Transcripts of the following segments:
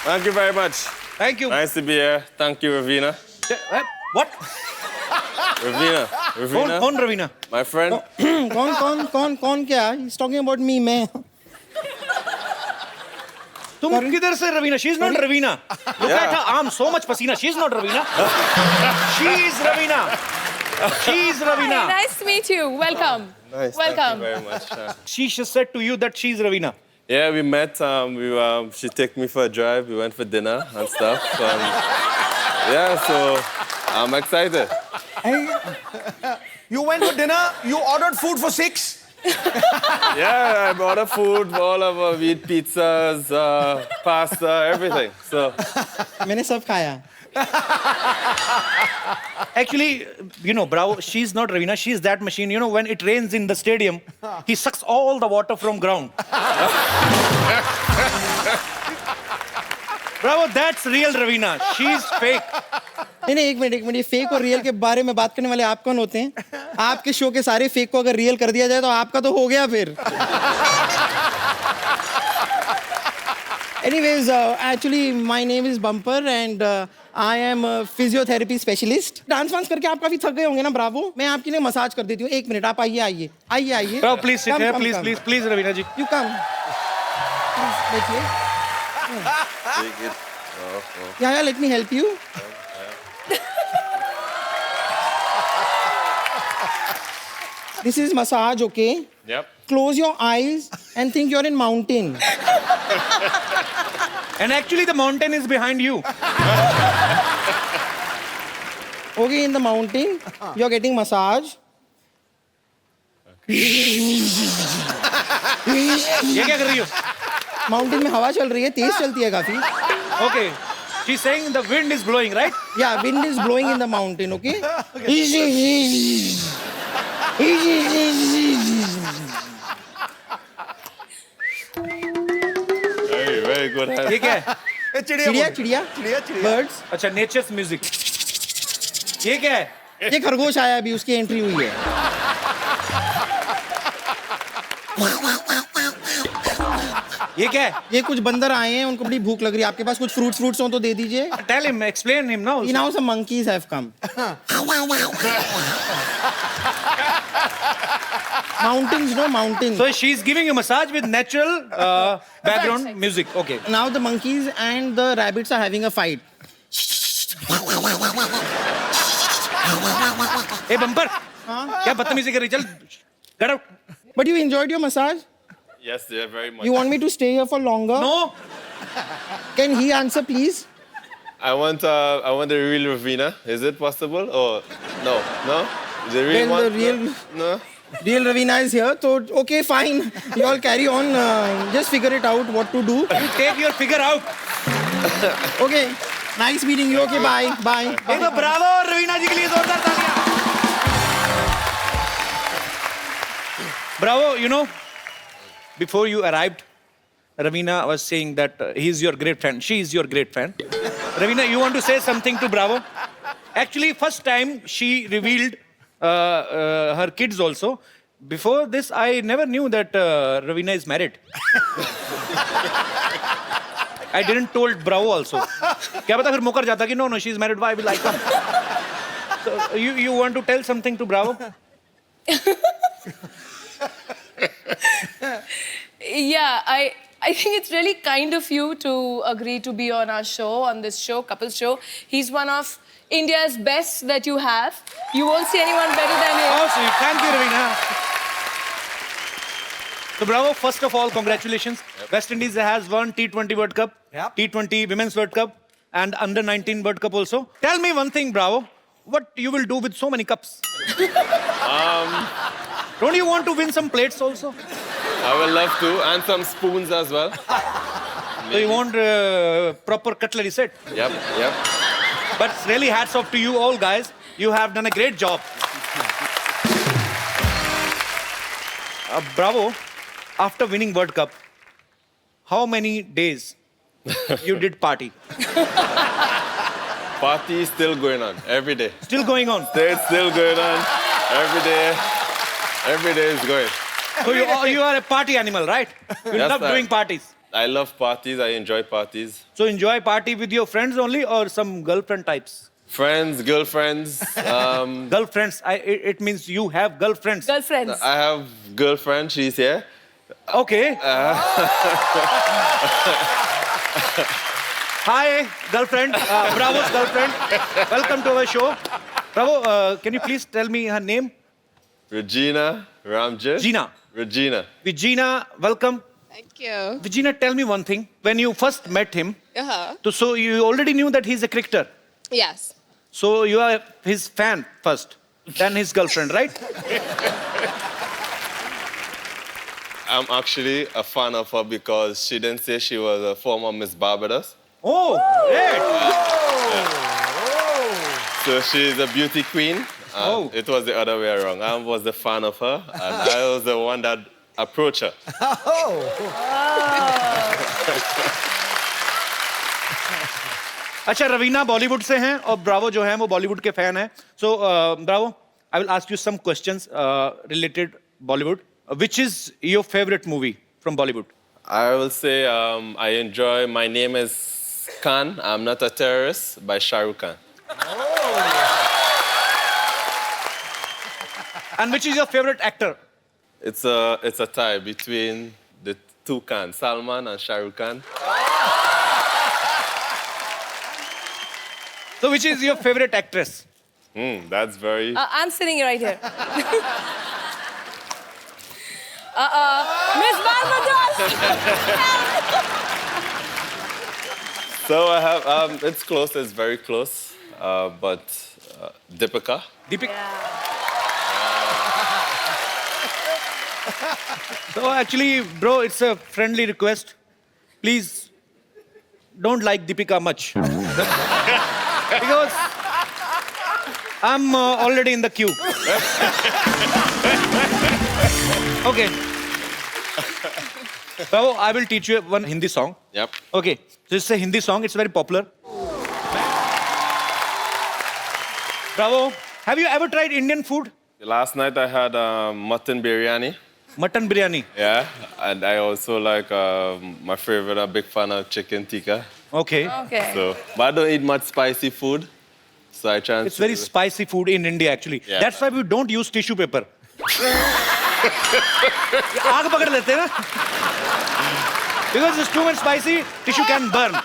Thank you very much. Thank you. Nice to be here. Thank you, Ravina. What? Ravina. Ravina. कौन Raveena? My friend. कौन क्या? He's talking about me, मैं. तुम किधर से Raveena? She's not Ravina. Look at her arm, so much pasina. She's not Ravina. She's Ravina. She's Ravina. Hi, nice to meet you. Welcome. Nice. Welcome. Thank you very much. She just said to you that she's Ravina. Yeah, we met. She took me for a drive. We went for dinner and stuff. Yeah, so I'm excited. You went for dinner, you ordered food for 6. Yeah, I ordered food, all of us. We eat pizzas, pasta, everything. So मैंने सब खाया. Actually, you know, Bravo, she's not Ravina. She's that machine. You know, when it rains in the stadium, he sucks all the water from ground. Bravo, that's real Ravina. She's fake. नहीं एक minute ये fake और real के बारे में बात करने वाले आप कौन होते हैं? आपके शो के सारे फेक को अगर रियल कर दिया जाए तो आपका तो हो गया फिर. Anyways, actually my name is Bumper and I am a physiotherapy specialist. Dance वांस करके आप काफी थक गए होंगे ना ब्रावो? मैं आपके लिए मसाज कर देती हूँ. एक मिनट आप आइए. Bravo, please sit here. Please, Ravina ji. You come. बैठिए. take it. Yeah, let me help you. This is massage, okay? Yep. Close your eyes and think you're in mountain. And actually, the mountain is behind you. Okay, in the mountain, you're getting massage. ये क्या कर रही हो? Mountain में हवा चल रही है, तेज चलती है काफी. Okay. She's saying the wind is blowing, right? Yeah, wind is blowing in the mountain, okay? Very good. ये क्या है? चिड़िया. Birds. अच्छा, nature's music. ये क्या है? ये खरगोश आया अभी, उसकी एंट्री हुई है. ये क्या है? ये कुछ बंदर आए हैं, उनको बड़ी भूख लग रही है. आपके पास कुछ फ्रूट्स हो तो दे दीजिए. Tell him, explain him now. Now some monkeys have come. Mountains, no mountains. So she's giving you massage with natural background music. Okay. Now the monkeys and the rabbits are having a fight. Hey, Bumper. क्या बदतमीजी कर रही? चल, get out. But you enjoyed your massage? Yes, yeah, very much. You want me to stay here for longer? No. Can he answer, please? I want the real Ravina. Is it possible? Or no? The real Well, one? the real- No. Real Ravina is here, so okay, fine. You all carry on. Just figure it out what to do. You take your figure out. Okay. Nice meeting you. Okay, bye. Bye. एक तो Bravo और रवीना जी के लिए जोरदार तालियां. Bravo, you know, before you arrived, Ravina was saying that he's your great fan. She is your great fan. Ravina, you want to say something to Bravo? Actually, first time she revealed her kids also. Before this, I never knew that Ravina is married. I didn't told Bravo also. क्या पता फिर मुकर जाता कि no, she's married. Why will I come? So you want to tell something to Bravo? Yeah, I think it's really kind of you to agree to be on our show, on this show, Couples Show. He's one of India's best that you have. You won't see anyone better than him. Oh, sweet. Thank you, Ravina. So, Bravo, first of all, congratulations. West Indies has won T20 World Cup, T20 Women's World Cup, and Under-19 World Cup also. Tell me one thing, Bravo. What you will do with so many cups? Don't you want to win some plates also? I will love to, and some spoons as well. So you want proper cutlery set? Yep. But really hats off to you all, guys. You have done a great job. Bravo, after winning World Cup, how many days you did party? Party is still going on every day. Still going on. It's still going on every day. Every day is going. So you are a party animal, right? You Yes, love sir. doing parties. I love parties. I enjoy parties. So enjoy party with your friends only or some girlfriend types? Friends, girlfriends. Girlfriends. It means you have girlfriends. Girlfriends. I have girlfriend. She's here. Okay. Hi, girlfriend. Bravo's girlfriend. Welcome to our show. Bravo, can you please tell me her name? Regina Ramjit. Gina. Regina. Regina, welcome. Thank you. Regina, tell me one thing. When you first met him, Uh-huh. so you already knew that he's a cricketer. Yes. So you are his fan first, then his girlfriend, right? I'm actually a fan of her because she didn't say she was a former Miss Barbados. Oh, great. So she's a beauty queen. Oh. It was the other way around. I was the fan of her, and I was the one that approached her. अच्छा रवीना बॉलीवुड से हैं और Bravo जो हैं वो बॉलीवुड के fan हैं so Bravo I will ask you some questions related Bollywood which is your favourite movie from Bollywood I will say I enjoy My Name is Khan, I'm Not a Terrorist by Shah Rukh Khan. And which is your favourite actor It's a tie between the two Khans, Salman and Shah Rukh Khan. So which is your favourite actress That's very... I'm sitting right here. Miss Barbados! So I have, it's close, it's very close, but Deepika. Deepika So actually, bro, it's a friendly request. Please don't like Deepika much. Because I'm already in the queue. Okay. Bravo, I will teach you one Hindi song. Yep. Okay. So it's a Hindi song. It's very popular. Bravo. Have you ever tried Indian food? Last night I had mutton biryani. Mutton biryani. Yeah, and I also like my favorite. I'm a big fan of chicken tikka. Okay. Okay. So, but I don't eat much spicy food. So I try. It's very spicy food in India actually. Yeah. That's why we don't use tissue paper. आग पकड़ लेते हैं ना? Because it's too much spicy, tissue can burn.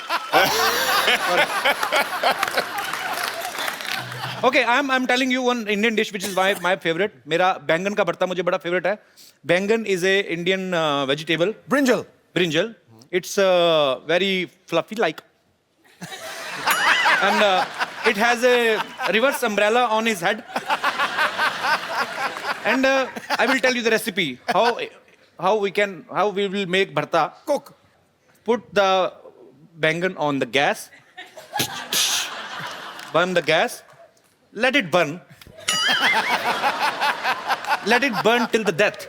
Okay, I'm telling you one Indian dish which is my favorite. मेरा बैंगन का भरता मुझे बड़ा favorite है. बैंगन is a Indian vegetable. Brinjal. Brinjal. It's very fluffy like. And it has a reverse umbrella on his head. And I will tell you the recipe. How we will make bharta. Cook. Put the bangan on the gas. Burn the gas. Let it burn. Let it burn till the death.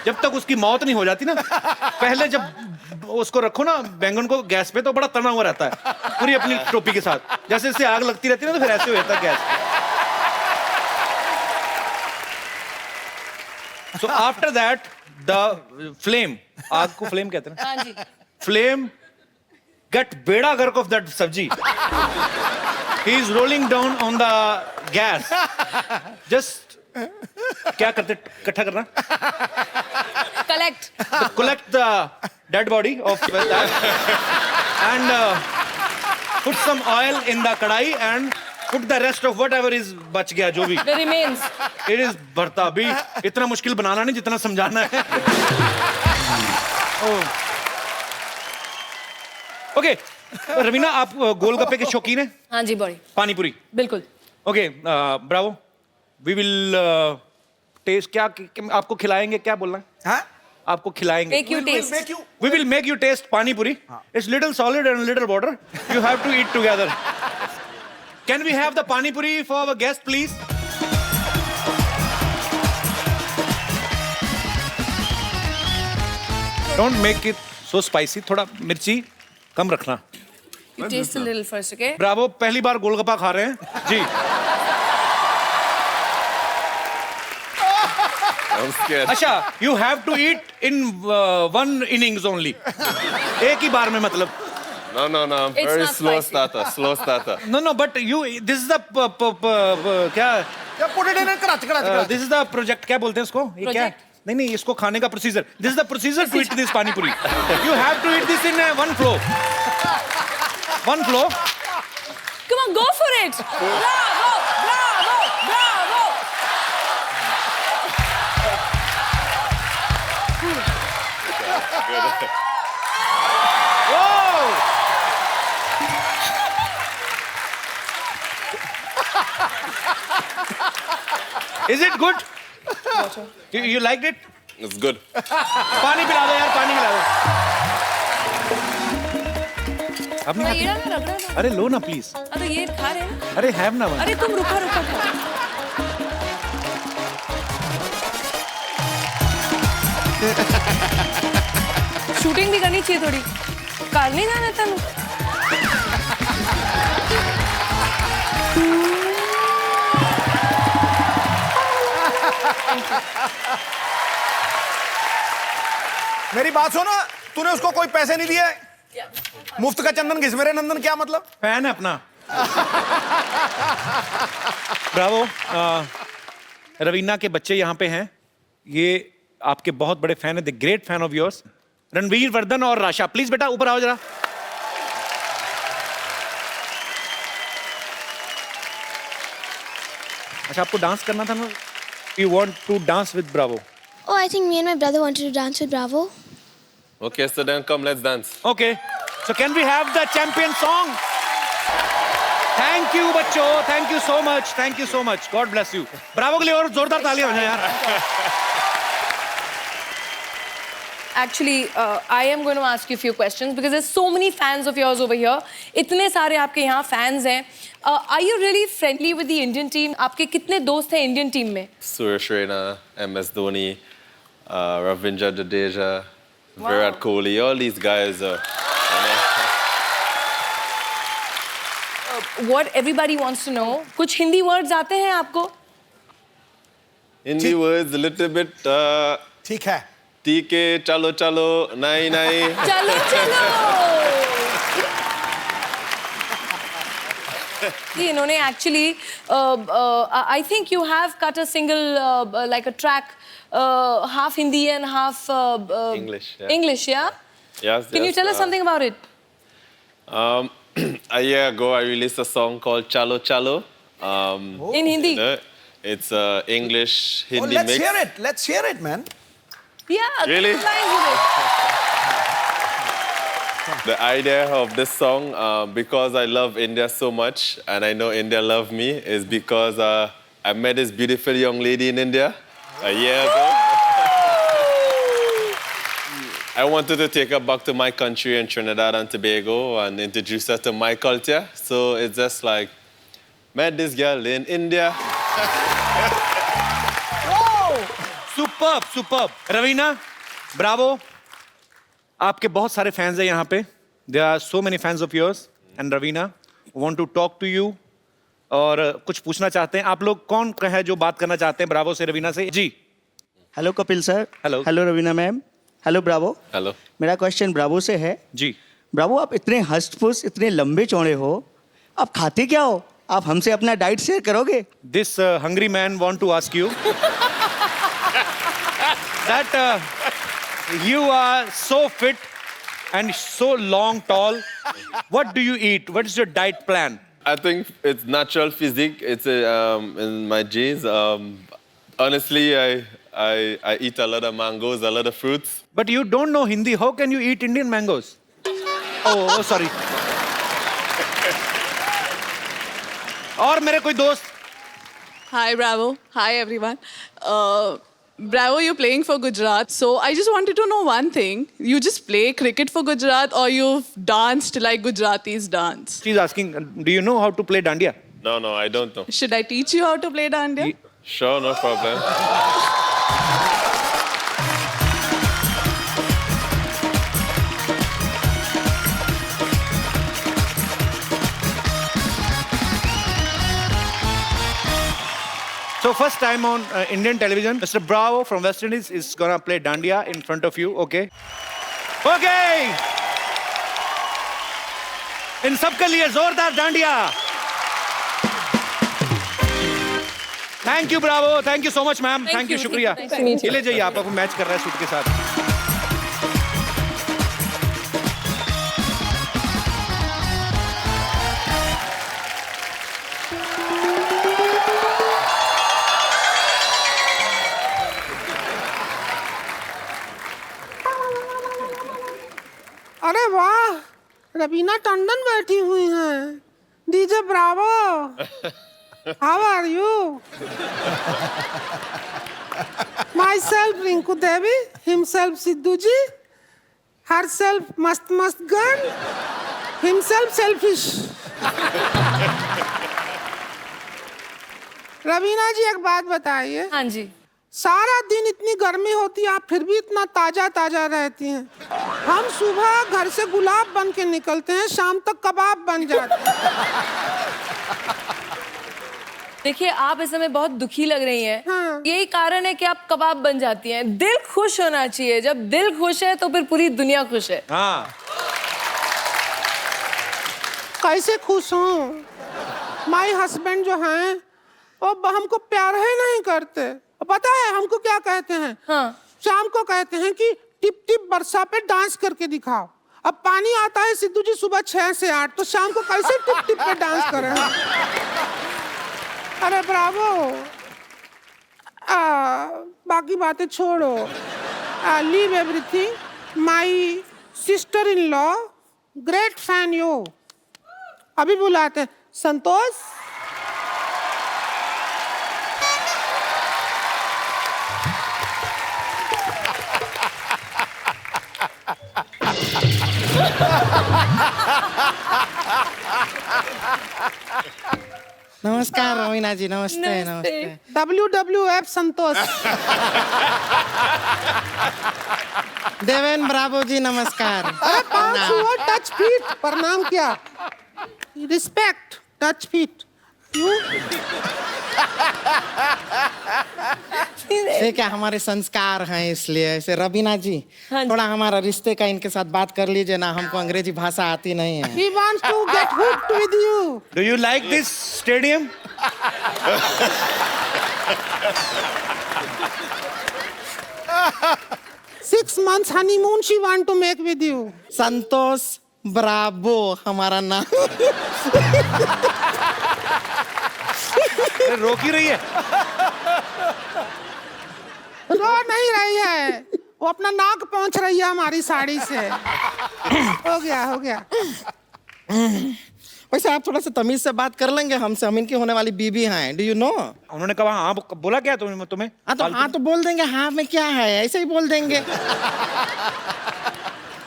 जब तक उसकी मौत नहीं हो जाती ना पहले जब उसको रखो ना बैंगन को गैस पे तो बड़ा तना हुआ रहता है पूरी अपनी टोपी के साथ जैसे इससे आग लगती रहती है ना तो फिर ऐसे हो जाता है gas So after that the flame आग को flame कहते हैं हाँ जी. flame get beda gark of that sabji he is rolling down on the gas just क्या करते इकट्ठा करना collect the dead body of that and put some oil in the kadai and put the rest of whatever is बच गया जो भी The remains. it is भरता भी इतना मुश्किल बनाना नहीं जितना समझाना है ओके रवीना आप गोलगप्पे के शौकीन हैं हाँ जी, बड़ी. पानीपुरी बिल्कुल. Okay Bravo we will test क्या आपको खिलाएंगे क्या बोलना है Huh? आपको खिलाएंगे Make you taste. Make you. we will make you taste pani puri it's little solid and little water you have to eat together can we have the pani puri for our guest please don't make it so spicy थोड़ा मिर्ची कम रखना You taste a little first, okay? Bravo पहली बार गोलगप्पा खा रहे हैं जी I'm scared. अच्छा, you have to eat in one innings only. एक ही बार में मतलब. No. I'm It's very not slow spicy. starter. Slow starter. No, but you. This is the क्या? Yeah, put it in and karachi. This is the project. क्या बोलते हैं इसको? ये क्या? Project? नहीं, इसको खाने का procedure. This is the procedure to eat this pani puri. You have to eat this in one flow. One flow. Come on, go for it. Bravo. Is it good? You liked it? It's good. पानी पिला दो यार, पानी पिला दो. आपने ये ना रगड़ा ना. अरे लो ना प्लीज. तो ये खा रहे हैं. अरे हैव ना. अरे तुम रुका. शूटिंग भी करनी चाहिए थोड़ी. कार नहीं जाना तेन. मेरी बात सुनो, तूने उसको कोई पैसे नहीं दिए? मुफ्त का चंदन घिस मेरे नंदन, क्या मतलब? फैन है अपना. ब्रावो. रवीना के बच्चे यहाँ पे हैं. ये आपके बहुत बड़े फैन है. The great fan of yours. Ranveer, Vardhan और राशा, प्लीज बेटा ऊपर आओ जरा. अच्छा, आपको डांस करना था ना? You want to dance with Bravo. Oh, I think me and my brother wanted to dance with Bravo. Okay, so then come, let's dance. Okay. So can we have the champion song? Thank you बच्चों. Thank you so much. Thank you so much. God bless you. Bravo के लिए और जोरदार तालियां हो जाए यार. Actually, I am going to ask you a few questions because there's so many fans of yours over here. इतने सारे आपके यहाँ fans हैं. Are you really friendly with the Indian team? आपके कितने दोस्त हैं Indian team में? Suresh Raina, MS Dhoni, Ravindra Jadeja, Virat Kohli, all these guys are. What everybody wants to know. कुछ हिंदी words आते हैं आपको? Hindi words a little bit. ठीक है. ठीक है, चलो चलो, नहीं नहीं. चलो. इन्होंने actually, I think you have cut a single like a track, half Hindi and half English, yeah. English, yeah. Yes. Can you tell us something about it? A year ago, I released a song called Chalo Chalo. In Hindi. You know, it's English Hindi let's mix. hear it. Let's hear it, man. Yeah. Really? good lines with it. The idea of this song, because I love India so much and I know India love me, is because I met this beautiful young lady in India a year ago. I wanted to take her back to my country in Trinidad and Tobago and introduce her to my culture. So it's just like, met this girl in India. Superb. Raveena, Bravo. आपके बहुत सारे fans हैं यहाँ पे. There are so many fans of yours and Raveena want to talk to you और कुछ पूछना चाहते हैं. आप लोग कौन है जो बात करना चाहते हैं ब्रावो से, रवीना से? जी. Hello Kapil sir. Hello. Hello Raveena ma'am. Hello Bravo. Hello. मेरा क्वेश्चन ब्रावो से है. जी. ब्रावो, आप इतने हष्ट-पुष्ट, इतने लंबे चौड़े हो, आप खाते क्या हो? आप हमसे अपना डाइट शेयर करोगे? This hungry man want to ask you that you are so fit and so long, tall. What do you eat? What is your diet plan? I think it's natural physique. It's in my genes. Honestly, I eat a lot of mangoes, a lot of fruits. But you don't know Hindi. How can you eat Indian mangoes? Oh, sorry. और मेरे कोई दोस्त. Hi, Bravo. Hi, everyone. Bravo, you're playing for Gujarat. So I just wanted to know one thing. You just play cricket for Gujarat or you've danced like Gujaratis dance? She's asking, do you know how to play dandiya? No, I don't know. Should I teach you how to play dandiya? Sure, no problem. So first time on Indian television, Mr. Bravo from West Indies is gonna play Dandiya in front of you, okay? Okay! इन सबके लिए जोरदार dandiya. Thank you, Bravo. Thank you so much, ma'am. Thank you, शुक्रिया. Nice to meet you. ले जाइए आप आपको match कर रहा है सूट के साथ. अरे वाह, रवीना टंडन बैठी हुई हैं. DJ Bravo, how are you? My self Rinku Devi, himself Sidhu ji, her self मस्त मस्त girl, himself selfish. Raveena ji एक बात बताइए, हाँ जी. सारा दिन इतनी गर्मी होती है, आप फिर भी इतना ताजा ताजा रहती हैं. हम सुबह घर से गुलाब बन के निकलते हैं, शाम तक कबाब बन जाते हैं. देखिए, आप इस समय बहुत दुखी लग रही हैं. हाँ. यही कारण है कि आप कबाब बन जाती हैं. दिल खुश होना चाहिए. जब दिल खुश है तो फिर पूरी दुनिया खुश है. हाँ. कैसे खुश हूँ? माई हस्बैंड जो हैं वो हमको प्यार ही नहीं करते. पता है हमको क्या कहते हैं? हाँ. शाम को कहते हैं कि टिप टिप बरसा पे डांस करके दिखाओ. अब पानी आता है सिद्धू जी सुबह 6 से 8, तो शाम को कैसे टिप टिप पे डांस करें? अरे ब्रावो, बाकी बातें छोड़ो. Leave everything. My sister in law, great fan you. अभी बुलाते हैं. संतोष, नमस्कार रवीना जी. नमस्ते नमस्ते. WWF संतोष. देवेन ब्रावो जी नमस्कार. अरे 5 हुआ टच फीट. प्रणाम क्या? रिस्पेक्ट. Touch feet. ये क्या हमारे संस्कार हैं, इसलिए ऐसे. रवीना जी, हाँ जी. थोड़ा हमारा रिश्ते का इनके साथ बात कर लीजिए ना. हमको अंग्रेजी भाषा आती नहीं है. He wants to get hooked with you. Do you like this stadium? 6 months honeymoon she want to make with you. Santosh Bravo हमारा नाम. रोक ही रही है. रो नहीं रही है, वो अपना नाक पहुंच रही है हमारी साड़ी से. हो गया हो गया. वैसे आप थोड़ा सा तमीज से बात कर लेंगे हमसे. हम इनकी होने वाली बीबी हैं. Do you know? उन्होंने कहा हाँ. बोला क्या तुम्हें? हाँ तो बोल देंगे. हाँ में क्या है, ऐसे ही बोल देंगे.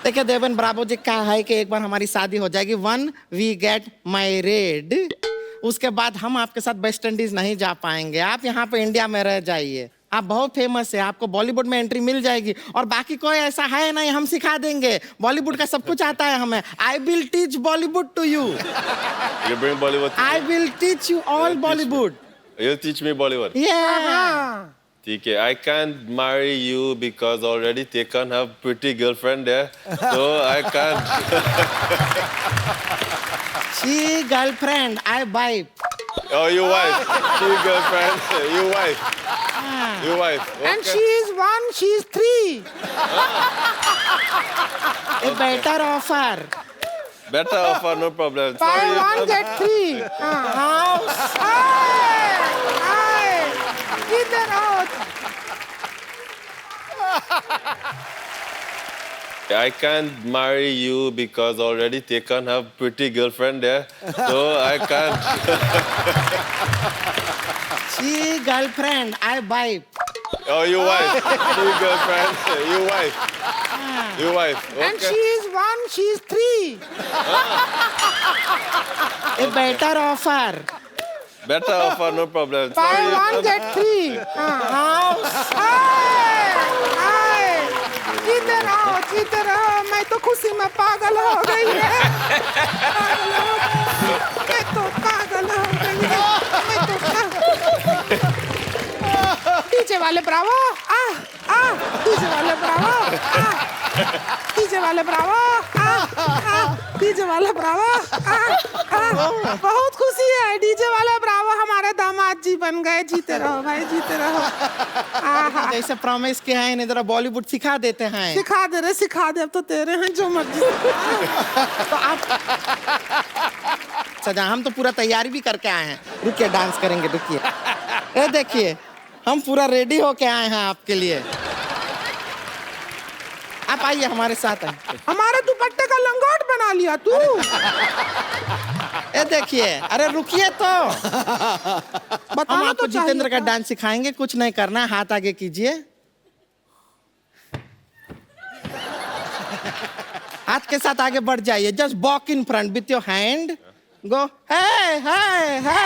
देखिए देवेन ब्रावो जी, क्या है कि एक बार हमारी शादी हो जाएगी. वन वी गेट मैरिड, उसके बाद हम आपके साथ वेस्ट इंडीज नहीं जा पाएंगे. आप यहाँ पे इंडिया में रह जाइए. आप बहुत फेमस है, आपको बॉलीवुड में एंट्री मिल जाएगी. और बाकी कोई ऐसा है नहीं, हम सिखा देंगे. बॉलीवुड का सब कुछ आता है हमें. I will teach Bollywood to you. You bring Bollywood to I me? Will teach you all Bollywood. You'll teach me Bollywood. Yeah. TK, I can't marry you because already Tekan have pretty girlfriend there, so I can't. She girlfriend, I wife. Oh, you wife. She girlfriend. You wife. You wife. Okay. And she is 1, she is 3. A better offer. Better offer, no problem. Buy Sorry. 1 get 3. House. इधर आओ. I can't marry you because already Tekan have pretty girlfriend there, so I can't. She girlfriend, I wife. Oh, you wife. She girlfriend. You wife. You wife. Okay. And she is 1, she is 3. A better offer. Better offer, no problem. Buy Sorry. 1 get 3. House. इधर आओ, इधर आओ. मैं तो खुशी में पागल हो गई है. मैं तो पागल हो गई है. मैं तो पागल. ब्रावो डीजे वाले ब्रावो डीजे वाले ब्रावो डीजे वाले ब्रावो बहुत खुशी है डीजे वाले ब्रावो हमारे दामाद जी बन गए जीते रहो भाई जीते रहो जैसे प्रॉमिस किया है इन्हें जरा बॉलीवुड सिखा देते हैं। सिखा दे अब तो तेरे हैं जो मर्जी तो आप सजा हम तो पूरा तैयारी भी करके आए हैं। रुकिए डांस करेंगे रुकिए। ये देखिए हम पूरा रेडी होके आए हैं आपके लिए। आप आइए हमारे साथ आइए। हमारे दुपट्टे का लंगोट बना लिया तू। ये देखिए अरे रुकिए तो हम बताना आपको तो जितेंद्र का चाहिए डांस सिखाएंगे। कुछ नहीं करना है, हाथ आगे कीजिए, हाथ के साथ आगे बढ़ जाइए। Just walk in front with your hand go hey hey hey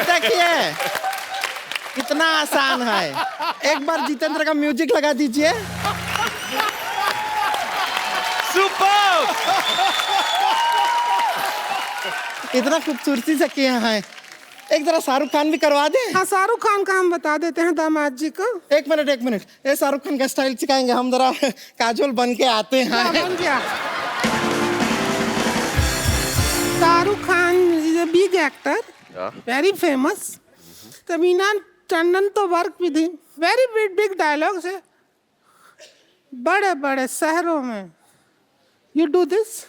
देखिए कितना आसान है। एक बार जितेंद्र का म्यूजिक लगा दीजिए। सुपर। इतना खूबसूरती से किया है। एक जरा शाहरुख खान भी करवा दे। हाँ शाहरुख खान का हम बता देते हैं दामाद जी को। एक मिनट ये शाहरुख खान का स्टाइल सिखाएंगे हम। जरा काजोल बन के आते हैं। बन गया। Shahrukh Khan is a big actor, very famous. Raveena Tandon तो work with him, very big dialogues है। बड़े बड़े शहरों में यू डू दिस,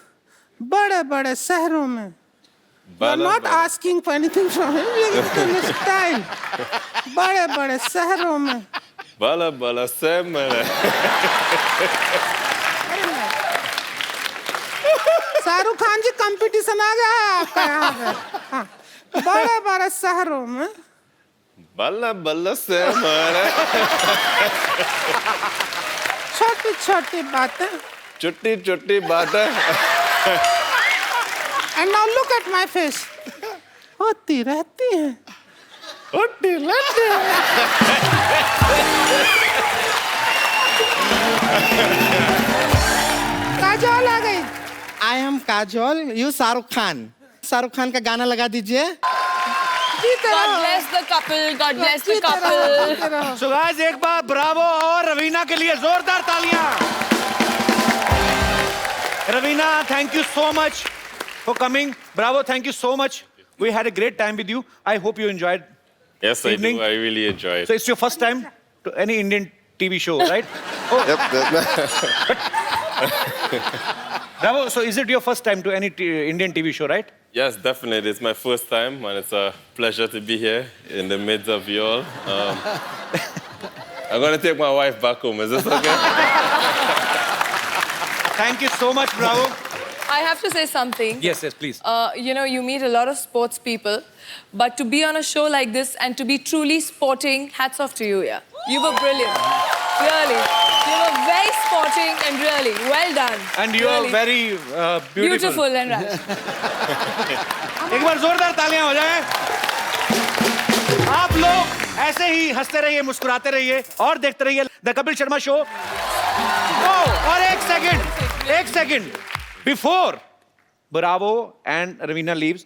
बड़े बड़े शहरों में not asking for anything from him, style. बड़े बड़े शहरों में Bala bala semele. Shahrukh Khan ji competition आ गया है आपका यहाँ पे। हाँ। बड़े बड़े शहरों में Bala bala semele. छोटी छोटी बातें। Chutti chutti bata. And now look at my face. होती रहती हैं। Utti latti. काजोल आ गई। I am Kajol, you Shahrukh Khan. Shahrukh Khan का गाना लगा दीजिए। God bless the couple. God bless the couple. So guys, एक बार ब्रावो और रवीना के लिए जोरदार तालियां। Raveena, thank you so much for coming. Bravo, thank you so much. We had a great time with you. I hope you enjoyed. Yes, Evening. I do. I really enjoy it. So it's your first time to any Indian TV show, right? Oh, Bravo. So is it your first time to any Indian TV show, right? Yes, definitely. It's my first time, and it's a pleasure to be here in the midst of you all. I'm going to take my wife back home. Is this okay? Thank you so much, Bravo. I have to say something. Yes, please. You know, you meet a lot of sports people, but to be on a show like this and to be truly sporting, hats off to you, yeah. You were brilliant. Really. You were very sporting and really well done. And you really. are very beautiful. Beautiful and right. एक बार जोरदार तालियां हो जाएं। आप लोग ऐसे ही हंसते रहिए, मुस्कुराते रहिए और देखते रहिए द कपिल शर्मा शो। और एक second before Bravo and Ravina leaves,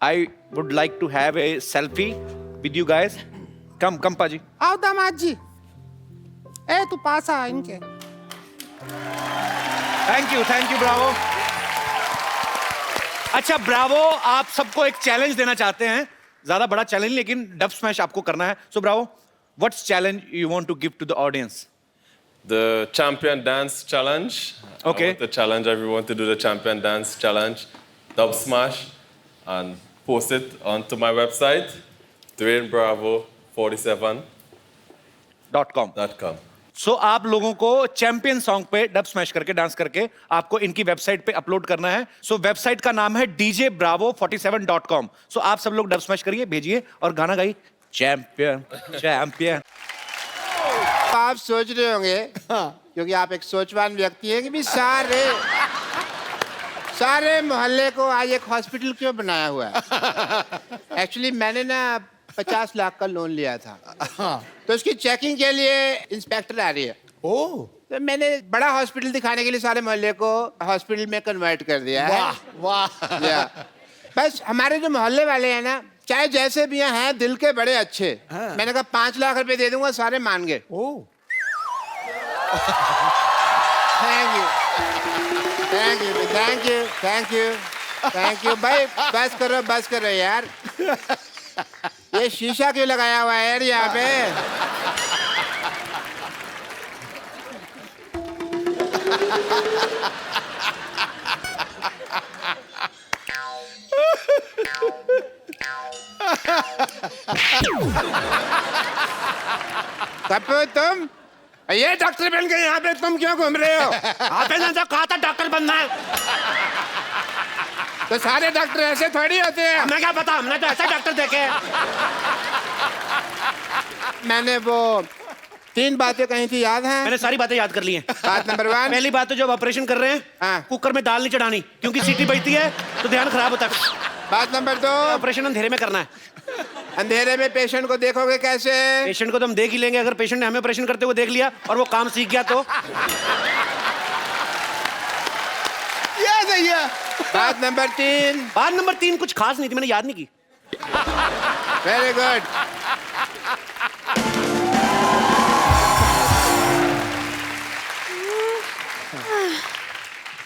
I would like to have a selfie with you guys. Come पाजी। आओ दामाद जी। ए तू पास आ इनके। Thank you Bravo. अच्छा ब्रावो, आप सबको एक चैलेंज देना चाहते हैं। ज्यादा बड़ा चैलेंज लेकिन डब स्मैश आपको करना है। So Bravo, what's challenge you want to give to the audience? The Champion Dance Challenge. Okay. I want to challenge everyone to do the Champion Dance Challenge, Dub Smash, and post it onto my website, DwayneBravo47.com. सो आप लोगों को champion song पे dub smash करके dance करके आपको इनकी website पे upload करना है। सो वेबसाइट का नाम है djbravo47.com. सो आप सब लोग डब स्मैश करिए, भेजिए और गाना गाइए चैंपियन चैंपियन। आप सोच रहे होंगे क्योंकि आप एक सोचवान व्यक्ति हैं कि भी सारे मोहल्ले को आज एक हॉस्पिटल क्यों बनाया हुआ है। एक्चुअली मैंने ना 50 लाख का लोन लिया था, तो उसकी चेकिंग के लिए इंस्पेक्टर आ रही है। तो मैंने बड़ा हॉस्पिटल दिखाने के लिए सारे मोहल्ले को हॉस्पिटल में कन्वर्ट कर दिया है। वाह या बस हमारे जो मोहल्ले वाले हैं ना, चाहे जैसे भी हैं, दिल के बड़े अच्छे। मैंने कहा 5 लाख रुपए दे दूंगा, सारे मान गए। Thank you thank you thank you thank you thank you भाई, बस करो यार। ये शीशा क्यों लगाया हुआ है यार यहाँ पे? कपूर तुम ये डॉक्टर बन के यहाँ पे तुम क्यों घूम रहे हो? आपने ना कहा था डॉक्टर बनना है। तो सारे डॉक्टर ऐसे थोड़ी होते हैं। हमें क्या पता, हमने तो ऐसे डॉक्टर देखे। मैंने वो 3 बातें कही थी, याद है? मैंने सारी बातें याद कर ली हैं। बात नंबर 1, पहली बात तो जब ऑपरेशन कर रहे हैं, हाँ। कुकर में दाल नहीं चढ़ानी, क्योंकि सीटी बजती है तो ध्यान खराब होता है। बात नंबर 2, ऑपरेशन अंधेरे में करना है। अंधेरे में पेशेंट को देखोगे कैसे? पेशेंट को तो हम देख ही लेंगे, अगर पेशेंट ने हमें ऑपरेशन करते हुए देख लिया और वो काम सीख गया तो। ये सही है। बात नंबर 3 कुछ खास नहीं थी, मैंने याद नहीं की। Very good.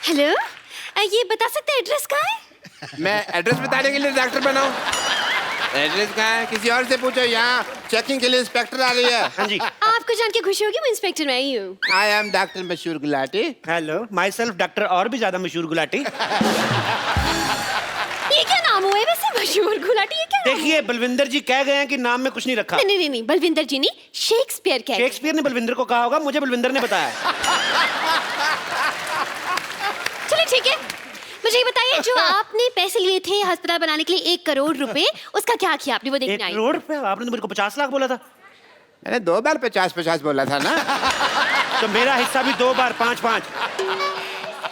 हेलो, ये बता सकते हैं एड्रेस कहाँ है? मैं एड्रेस बताने के लिए डॉक्टर बना हूँ। एड्रेस कहाँ है? किसी और से पूछो। यहाँ चेकिंग के लिए इंस्पेक्टर आ रही है। हाँ जी। आपको जान के खुशी होगी, मैं इंस्पेक्टर मैं ही हूँ। आई एम डॉक्टर मशहूर Gulati. Hello, my self doctor और भी ज्यादा मशहूर गुलाटी। ये क्या नाम हुआ है वैसे, मशहूर गुलाटी? ये क्या? देखिए, बलविंदर जी कह गए हैं कि नाम में कुछ नहीं रखा। नहीं, बलविंदर जी नहीं, शेक्सपियर कह। शेक्सपियर ने बलविंदर को कहा होगा, मुझे बलविंदर ने बताया। चलिए ठीक है, मुझे ये बताइए, जो आपने पैसे लिए थे अस्पताल बनाने के लिए 1 करोड़ रुपए, उसका क्या किया आपने? वो देखने 1 आई। करोड़ रुपए? आपने तो मेरे को 50 लाख बोला था। मैंने 2 बार 50-50 बोला था ना। तो मेरा हिस्सा भी 2 बार 5-5।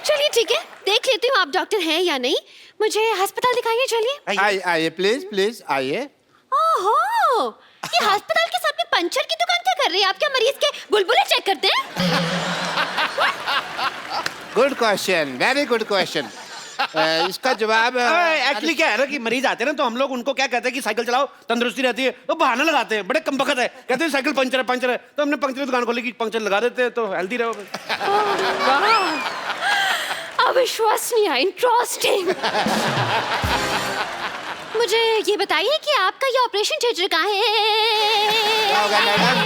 चलिए ठीक है, देख लेती हूँ आप डॉक्टर हैं या नहीं। मुझे अस्पताल दिखाइए, चलिए। आइए प्लीज आइए। ओहो, ये अस्पताल के साथ में पंचर की दुकान क्या कर रही है? आप क्या मरीज के बुलबुले चेक करते हैं? Good question, very good question. इसका जवाब एक्चुअली क्या है ना कि मरीज आते हैं ना, तो हम लोग उनको क्या कहते हैं कि साइकिल चलाओ, तंदुरुस्ती रहती है। तो बहाना लगाते हैं, बड़े कमबख्त है, कहते हैं साइकिल पंचर है। तो हमने पंचर की दुकान खोली कि पंचर लगा देते हैं तो हेल्दी रहोगे। अविश्वसनीय, इंटरेस्टिंग। मुझे ये बताइए कि आपका ये ऑपरेशन थिएटर कहाँ है? होगा मैडम?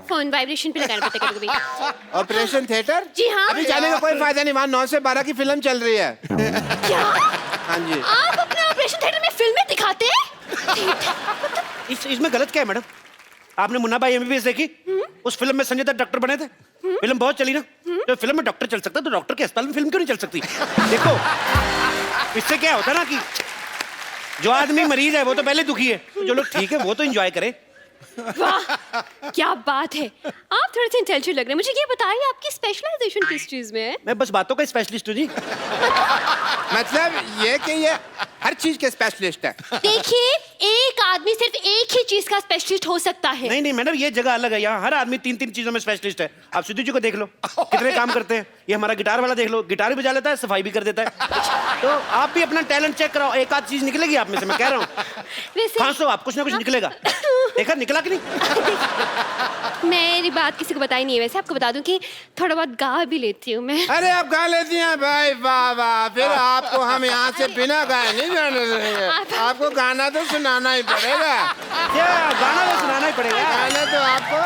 फोन वाइब्रेशन पे लगाना पड़ता है कभी। Operation theatre? जी हाँ। अभी जाने का कोई फायदा नहीं, वहाँ 9 से 12 की फिल्म चल रही है। क्या? हाँ जी। आप अपने ऑपरेशन थिएटर में फिल्में दिखाते हैं? इसमें गलत क्या है मैडम? आपने मुन्ना भाई MBBS देखी? उस फिल्म में संजय दत्त डॉक्टर बने थे, फिल्म बहुत चली ना। तो फिल्म में डॉक्टर चल सकता है, तो डॉक्टर के अस्पताल में फिल्म क्यों नहीं चल सकती? देखो, इससे क्या होता है ना कि जो आदमी मरीज है वो तो पहले दुखी है, तो जो लोग ठीक है वो तो एंजॉय करे। वाह, क्या बात है, आप थोड़े से इंटेलिजेंट लग रहे हैं। मुझे ये बताइए, आपकी स्पेशलाइजेशन किस चीज में है? मैं बस बातों का स्पेशलिस्ट हूँ जी। मतलब ये कि ये हर चीज के स्पेशलिस्ट है। देखिए, एक आदमी सिर्फ एक ही चीज का स्पेशलिस्ट हो सकता है। नहीं मैडम, ये जगह अलग है, यहाँ हर आदमी 3-3 चीजों में स्पेशलिस्ट है। आप सिद्धू जी को देख लो, कितने काम करते हैं। ये हमारा गिटार वाला देख लो, गिटार भी बजा लेता है, सफाई भी कर देता है। तो आप भी अपना टैलेंट चेक कराओ, एक आध चीज निकलेगी आप में से, मैं कह रहा हूँ। खांसो आप, कुछ ना कुछ निकलेगा। देखा निकला कि नहीं? मेरी बात किसी को बताई नहीं है। वैसे आपको बता दूं कि थोड़ा बहुत गा भी लेती हूँ मैं। अरे आप गा लेती हैं भाई, वाह वाह। फिर आपको हम यहाँ से बिना गाए नहीं जाने देंगे। आपको गाना तो सुनाना ही पड़ेगा। क्या गाना तो सुनाना ही पड़ेगा? गाना तो आपको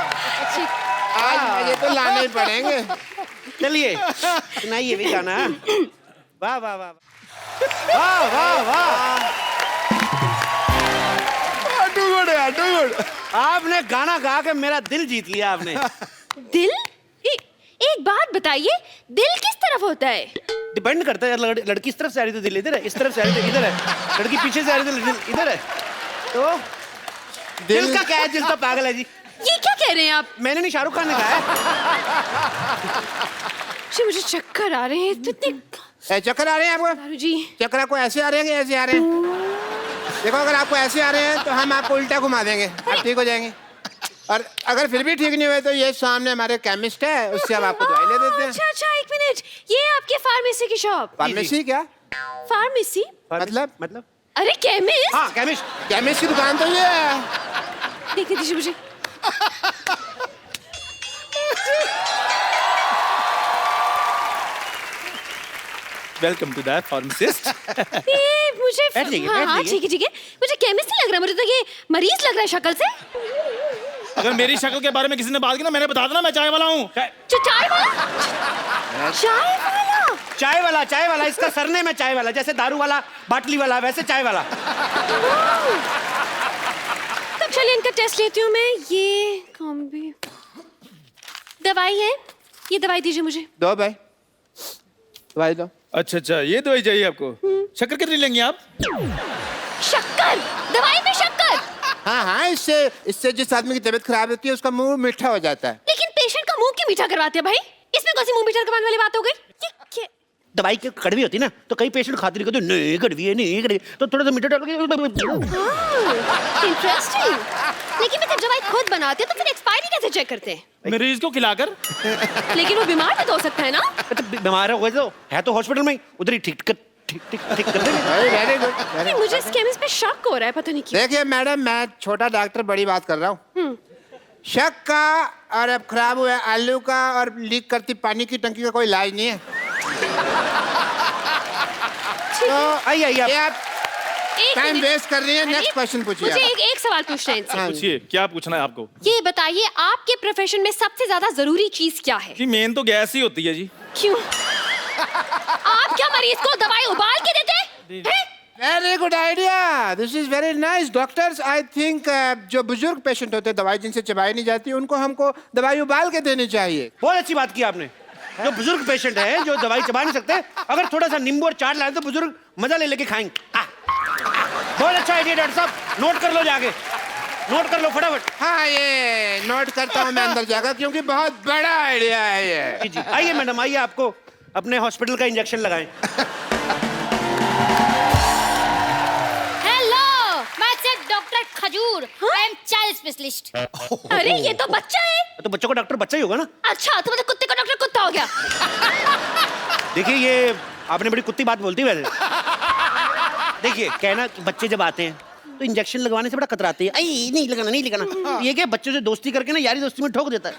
आज मजे तो लाने ही पड़ेंगे। चलिए सुनाइए भी गाना। वाह वाह वाह वाह वाह वाह, आपने गाना गा के मेरा दिल जीत लिया आपने। दिल? एक बात बताइए, दिल किस तरफ होता है? डिपेंड करता है, लड़की इस तरफ से आ रही तो दिल इधर है, इस तरफ से आ रही तो इधर है, लड़की पीछे से आ रही तो दिल इधर है। तो दिल का क्या है? दिल तो पागल है जी। ये क्या कह रहे हैं आप? मैंने नहीं, शाहरुख खान ने कहा है। मुझे चक्कर आ रहे हैं। चक्कर आ रहे हैं आपको? जी। चक्कर आपको ऐसे आ रहे हैं कि ऐसे आ रहे हैं? देखो, अगर आपको ऐसे आ रहे हैं तो हम आपको उल्टा घुमा देंगे, आप ठीक हो जाएंगे। और अगर फिर भी ठीक नहीं हुए तो ये सामने हमारे केमिस्ट है, उससे हम आपको दवाई ले देते हैं। अच्छा, 1 मिनट, ये आपके फार्मेसी की शॉप? फार्मेसी क्या? फार्मेसी मतलब अरे केमिस्ट। हाँ केमिस्ट। केमिस्ट की दुकान तो ये है। देखने दीजिए मुझे। Welcome to that pharmacist. ये मुझे बैठ जाइए, हाँ बैठ हाँ जाइए। ठीक है मुझे केमिस्ट नहीं लग रहा, मुझे तो ये मरीज लग रहा है शक्ल से। अगर मेरी शक्ल के बारे में किसी ने बात की ना, मैंने बता देना मैं चाय वाला हूँ। चाय वाला? चाय वाला? चाय वाला इसका सरनेम है चाय वाला, जैसे दारू वाला बाटली वाला वैसे चाय वाला। तब चलिए इनका टेस्ट लेती हूँ मैं। ये कौन भी दवाई है? ये दवाई दीजिए मुझे। दो भाई, दवाई दो। अच्छा, ये दवाई चाहिए आपको? शक्कर कितनी लेंगे आप? शक्कर? दवाई में शक्कर? हाँ, इससे जिस आदमी की तबीयत खराब होती है उसका मुंह मीठा हो जाता है। लेकिन पेशेंट का मुंह क्यों मीठा करवाते हैं भाई? इसमें कौन सी मुंह मीठा करवाने वाली बात हो गई? दवाई की कड़वी होती ना, तो कई पेशेंट खाते नहीं, कहते नहीं कड़वी है, नहीं कड़वी, तो थोड़ा सा मीठा डाल के। इंटरेस्टिंग। लेकिन मैं जब दवाई खुद बनाते हैं तो फिर एक्सपायरी कैसे चेक करते हैं? मरीज को खिलाकर। लेकिन वो बीमार भी तो हो सकता है ना? तो बीमार हो गए तो है तो हॉस्पिटल में उधर ही ठीक कर देंगे। Very good. नहीं, मुझे इस केमिस्ट पे शक हो रहा है, पता नहीं क्यों। देखिए मैडम, मैं छोटा डॉक्टर बड़ी बात कर रहा हूँ। शक का और अब खराब हुआ आलू का और लीक करती पानी की टंकी का कोई इलाज नहीं है। तो आइए आप टाइम वेस्ट कर रही है। नेक्स्ट क्वेश्चन पूछिए। मुझे एक सवाल पूछना है इनसे। पूछिए, क्या पूछना है आपको? ये बताइए, आपके प्रोफेशन में सबसे ज्यादा जरूरी चीज क्या है? जी मेन तो गैस ही होती है जी। क्यों? आप क्या मरीज को दवाई उबाल के देते हैं? Very good idea, this is very nice. Doctors, I think जो बुजुर्ग पेशेंट होते हैं, दवाई जिनसे चबाई नहीं जाती, उनको हमको दवाई उबाल के देनी चाहिए। बहुत अच्छी बात की आपने। जो बुजुर्ग पेशेंट है जो दवाई चबा नहीं सकते, अगर थोड़ा सा नींबू और चाट लाए तो बुजुर्ग मजा ले लेके खाएंगे। बहुत अच्छा आइडिया डॉक्टर साहब, नोट कर लो जाके, नोट कर लो फटाफट। हाँ, ये नोट करता हूँ मैं अंदर जाकर, क्योंकि बहुत बड़ा आइडिया है ये। जी आइए मैडम, आइए आपको अपने हॉस्पिटल का इंजेक्शन लगाएं। हेलो, मैं सिर्फ डॉक्टर खजूर, आई एम चाइल्ड स्पेशलिस्ट। अरे ये तो बच्चा है। तो बच्चों का डॉक्टर बच्चा ही होगा ना। अच्छा, तो मतलब कुत्ते का डॉक्टर कुत्ता हो गया। देखिए, ये आपने बड़ी कुत्ती बात बोलती है वैसे। देखिए, कहना कि बच्चे जब आते हैं तो इंजेक्शन लगवाने से बड़ा कतराते हैं। आई नहीं लगाना। ये क्या बच्चों से दोस्ती करके ना यारी दोस्ती में ठोक देता है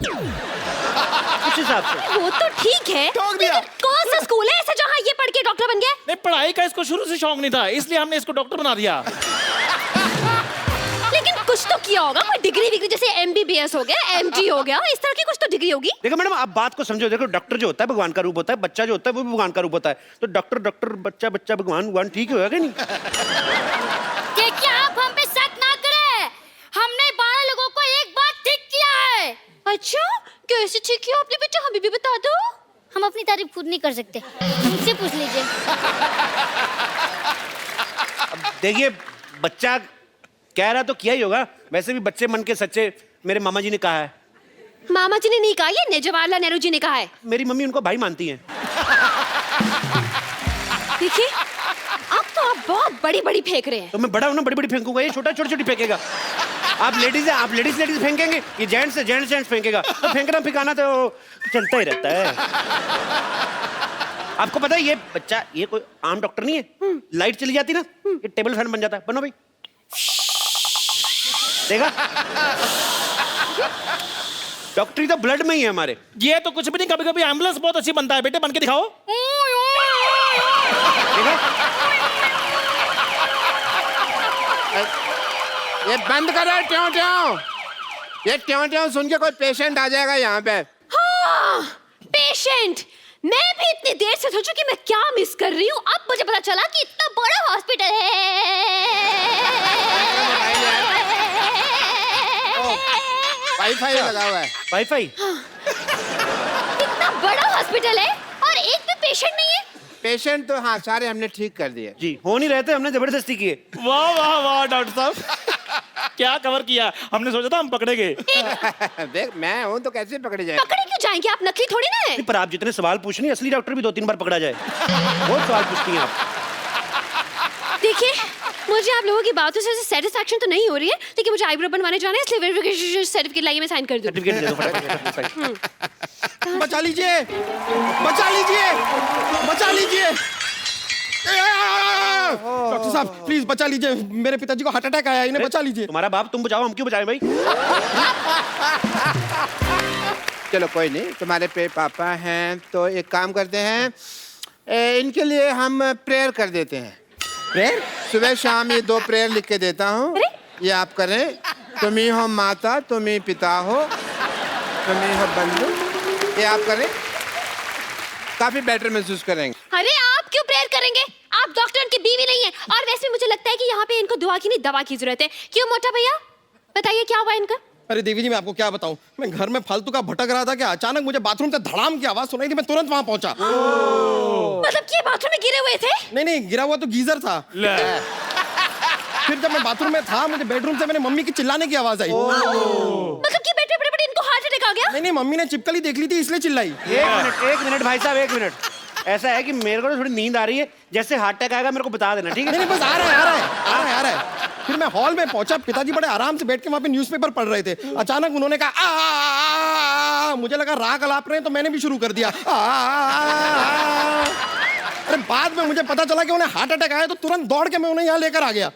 उस हिसाब से। वो तो ठीक है, लेकिन कौन सा स्कूल है ऐसा जहाँ ये पढ़ के डॉक्टर बन गया? नहीं, पढ़ाई का इसको शुरू से शौक नहीं था, इसलिए हमने इसको डॉक्टर बना दिया। लेकिन कुछ तो किया होगा, कोई डिग्री जैसे MBBS हो गया, MD हो गया, इस तरह की कुछ तो डिग्री होगी। देखो मैडम, आप बात को समझो। देखो, डॉक्टर जो होता है भगवान का रूप होता है, बच्चा जो होता है वो भी भगवान का रूप होता है। तो डॉक्टर बच्चा भगवान ठीक होगा कि नहीं? क्या आप हम पे शक ना करें, हमने 12 लोगों को एक बार ठीक किया है। अच्छा, कैसे ठीक किया आपने बेटा, हमें भी बता दो। हम अपनी तारीफ खुद नहीं कर सकते, मुझसे पूछ लीजिए। देखिए, बच्चा कह रहा तो किया ही होगा। वैसे भी बच्चे मन के सच्चे, मेरे मामा जी ने कहा है। मामा जी ने नहीं कहा, ये जवाहरलाल नेहरू जी ने कहा है। मेरी मम्मी उनको भाई मानती हैं। देखिए, अब तो आप बहुत बड़ी फेंक रहे हैं। तो मैं बड़ा हूं ना, बड़ी फेंकूंगा, ये छोटी फेंकेगा। आप लेडीज हैं, आप लेडीज फेंकेंगे, ये जेंट्स फेंकेगा। तो फेंकना फिकाना तो चलता ही रहता है। आपको पता है ये बच्चा, ये कोई आम डॉक्टर नहीं है। लाइट चली जाती ना, ये टेबल फैन बन जाता है। बनो भाई, देखा? डॉक्टरी तो ब्लड में ही है हमारे। ये तो कुछ भी नहीं, कभी एम्बुलेंस बहुत अच्छी बनता है बेटे, बन के दिखाओ। देखा? ये बंद करो ट्यों। ये ट्यों सुन के कोई पेशेंट आ जाएगा यहाँ पे। हाँ, पेशेंट। मैं भी इतनी देर से सोचूं कि मैं क्या मिस कर रही हूँ। अब मुझे पता चला कि इतना बड़ा हॉस्पिटल है। वाईफाई लगा हुआ है। वाईफाई? इतना बड़ा हॉस्पिटल है और एक भी पेशेंट नहीं है। पेशेंट तो हाँ सारे हमने ठीक कर दिए जी, हो नहीं रहते, हमने जबरदस्ती किए। वाह डॉक्टर साहब, क्या कवर किया। हमने सोचा था हम पकड़े गए। देख, मैं हूँ तो कैसे पकड़े जाए। पकड़े क्यों जाएंगे, आप नकली थोड़ी ना है। पर आप जितने सवाल पूछ रही हैं, असली डॉक्टर भी 2-3 बार पकड़ा जाए। बहुत सवाल पूछती हैं आप। देखिए, मुझे आप लोगों की बातों से सेटिस्फैक्शन तो नहीं हो रही है, लेकिन मुझे आईब्रो बनवाने जाना है, इसलिए वेरिफिकेशन सर्टिफिकेट लाइए, मैं साइन कर दूं। सर्टिफिकेट दे दो फटाफट। बचा लीजिए, बचा लीजिए, बचा लीजिए। डॉक्टर साहब प्लीज बचा लीजिए, मेरे पिताजी को हार्ट अटैक आया, इन्हें बचा लीजिए। तुम्हारा बाप, तुम बचाओ, हम क्यों बचाएं भाई? चलो कोई नहीं, तुम्हारे पे पापा हैं तो एक काम करते हैं, इनके लिए हम प्रेयर कर देते हैं। प्रेयर? सुबह शाम ये 2 प्रेयर लिख के देता हूँ, ये आप करें। तुम ही हो माता, तुम ही पिता हो, तुम ही हो बंधु, ये आप करें, काफी बेटर महसूस करेंगे। अरे आप क्यों प्रेयर करेंगे? आप डॉक्टर की बीवी नहीं है। और वैसे भी मुझे लगता है कि यहाँ पे इनको दुआ की नहीं दवा की जरूरत है। क्यों मोटा भैया, बताइए क्या हुआ इनका? अरे देवी जी मैं आपको क्या बताऊं, मैं घर में फालतू का भटक रहा था कि अचानक मुझे बाथरूम से धड़ाम की आवाज सुनाई थी, मैं तुरंत वहां पहुंचा। मतलब कि बाथरूम में गिरे हुए थे? नहीं, गिरा हुआ तो गीजर था। फिर जब मैं बाथरूम में था, मुझे बेडरूम से मेरे मम्मी की चिल्लाने की आवाज आई। मतलब कि बैठे बड़े इनको हार्ट अटैक आ गया? नहीं, मम्मी ने चिपकली देख ली थी इसलिए चिल्लाई। एक मिनट भाई साहब, 1 मिनट। ऐसा है कि मेरे को थोड़ी नींद आ रही है, जैसे हार्ट अटैक आएगा मेरे को बता देना, ठीक है? नहीं बस आ रहा है। फिर मैं हॉल में पहुंचा, पिताजी बड़े आराम से बैठ के वहां पे न्यूज़पेपर पढ़ रहे थे। अचानक उन्होंने कहा आ, मुझे लगा राग अलाप रहे हैं, तो मैंने भी शुरू कर दिया। अरे बाद में मुझे पता चला कि उन्हें हार्ट अटैक आया, तो तुरंत दौड़ के मैं उन्हें यहाँ लेकर आ गया।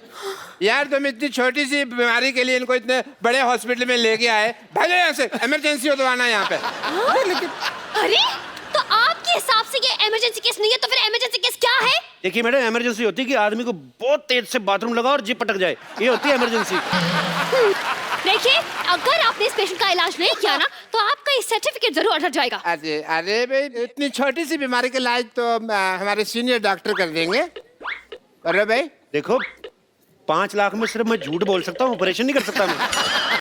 यार तुम इतनी छोटी सी बीमारी के लिए इनको इतने बड़े हॉस्पिटल में लेके आए, भागो यहाँ से, इमरजेंसी हो तो आना यहाँ पे। अरे तो आपके हिसाब से ये इमरजेंसी केस नहीं है, तो फिर इमरजेंसी केस क्या है? देखिए मैडम, इमरजेंसी होती है कि आदमी को बहुत तेज से बाथरूम लगा और जिप पटक जाए, ये होती है इमरजेंसी। देखिए अगर आपने इस पेशेंट का इलाज नहीं किया ना, तो आपका ये सर्टिफिकेट जरूर अटक जाएगा। अरे भाई, इतनी छोटी सी बीमारी के इलाज तो हमारे सीनियर डॉक्टर कर देंगे। अरे भाई देखो 5 लाख में सिर्फ मैं झूठ बोल सकता हूँ, ऑपरेशन नहीं कर सकता मैं।